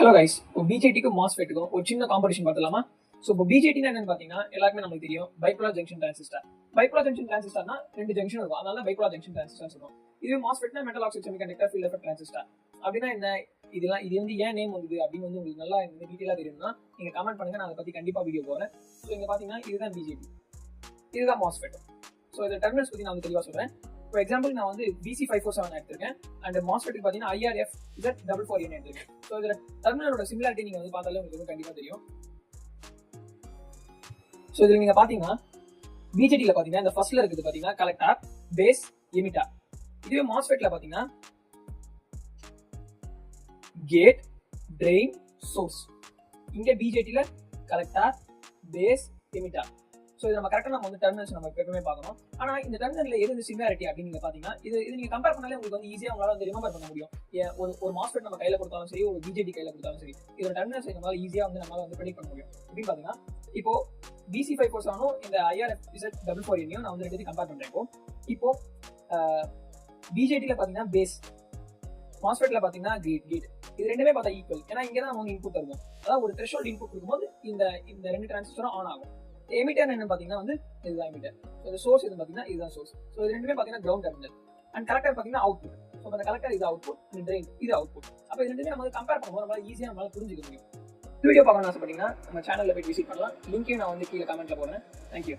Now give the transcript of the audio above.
Hello guys, இப்போ பிஜேடிக்கும் மாஸ்ஃபெட்டுக்கும் ஒரு சின்ன காம்படிஷன் பார்த்துலாமா? ஸோ இப்போ பிஜேடினா என்னன்னு பார்த்தீங்கன்னா எல்லாருமே நமக்கு தெரியும், bipolar junction transistor. Bipolar junction டிரான்சிஸ்டர்னா ரெண்டு ஜங்ஷன் இருக்கும், அதனால தான் பைபோலார் ஜங்ஷன் டிரான்சிஸ்டர் சொல்லுவோம். இதுவே மாஸ்ஃபெட்னா metal oxide semiconductor field effect transistor. அப்படின்னா என்ன, இது வந்து ஏன் நேம் வந்தது அப்படின்னு வந்து உங்களுக்கு நல்லா டீட்டெயிலாக தெரியும்னா நீங்கள் கமெண்ட் பண்ணுங்க, நான் அதை பற்றி கண்டிப்பாக வீடியோ போகிறேன். ஸோ இங்கே பார்த்தீங்கன்னா இதுதான் பிஜேடி, இதுதான் மாஸ்ஃபெட். ஸோ இந்த டெர்மினல்ஸ் பற்றி நான் வந்து தெளிவாக சொல்கிறேன். ஃபார் எக்ஸாம்பிள் நான் வந்து BC547 எடுத்திருக்கேன், அண்ட் மாஸ்ஃபெட்டுக்கு பார்த்தீங்கன்னா IRFZ448 எடுத்திருக்கேன். ஸோ இதில் டெர்மினலோட சிமிலாரிட்டி நீங்கள் வந்து பார்த்தாலே உங்களுக்கு கண்டிப்பாக தெரியும். ஸோ இதில் நீங்கள் பார்த்தீங்கன்னா பிஜேடியில் பார்த்தீங்கன்னா இந்த ஃபர்ஸ்ட்ல இருக்குது பார்த்தீங்கன்னா கலெக்டர், பேஸ், எமிட்டர். இதுவே மாஸ்ஃபெட்ல பார்த்தீங்கன்னா கேட், ட்ரெயின், சோர்ஸ். இங்கே பிஜேடியில் கலெக்டர், பேஸ், எமிட்டர். ஸோ இது நம்ம கரெக்டாக நம்ம வந்து டெர்மினல்ஸ் நம்ம எப்பவுமே பார்க்கணும். ஆனால் இந்த டெர்மினல்ல எது வந்து சிமிலாரிட்டி அப்படின்னு நீங்கள் பார்த்தீங்கன்னா இது நீங்கள் கம்பேர் பண்ணாலே உங்களுக்கு வந்து ஈஸியாக உங்களால் வந்து ரிமெம்பர் பண்ண முடியும். ஒரு மாஸ்ஃபெட் நம்ம கையில் கொடுத்தாலும் சரி, ஒரு பிஜேடி கையில் கொடுத்தாலும் சரி, இதோட டெர்மினல்ஸ் நம்மளால ஈஸியாக வந்து நம்மளால வந்து ப்ரெடிக்ட் பண்ண முடியும். அப்படின்னு பார்த்தீங்கன்னா இப்போ BC547 இந்த IRFZ448 நான் வந்து ரெண்டு கம்பேர் பண்ணுறேன். இப்போ பிஜேடியில் பார்த்தீங்கன்னா பேஸ், மாஸ்ஃபெட்ல பார்த்தீங்கன்னா கேட். இது ரெண்டுமே பார்த்தா ஈக்குவல், ஏன்னா இங்கே தான் அவங்க இன்புட் தருவோம். அதாவது ஒரு த்ரெஷோல்ட் இன்புட் கொடுக்கும்போது இந்த ரெண்டு டிரான்சிஸ்டரும் ஆன் ஆகும். எமிட்டர் என்ன பார்த்தீங்கன்னா வந்து இதுதான் எமிட்டர். இந்த சோர்ஸ் இது பார்த்தீங்கன்னா இதுதான் சோர்ஸ். ஸோ இது ரெண்டுமே பார்த்தீங்கன்னா கிரவுண்ட் டெர்மினல். அண்ட் கலெக்டர் பார்த்தீங்கன்னா அவுட்புட். ஸோ அந்த கலெக்டர் இது அவுட்புட், இந்த ட்ரெயின் இது அவுட்புட். அப்போ இது ரெண்டுமே நம்ம கம்பேர் பண்ணும்போது நம்மளால ஈஸியாக நம்மளால புரிஞ்சுக்க முடியும். வீடியோ பார்க்கணும்னு ஆசைப்பட்டீங்கன்னா நம்ம சேனலில் போய் விசிட் பண்ணலாம். லிங்கையும் நான் வந்து கீழே கமெண்ட்ல போடுறேன். தேங்க்யூ.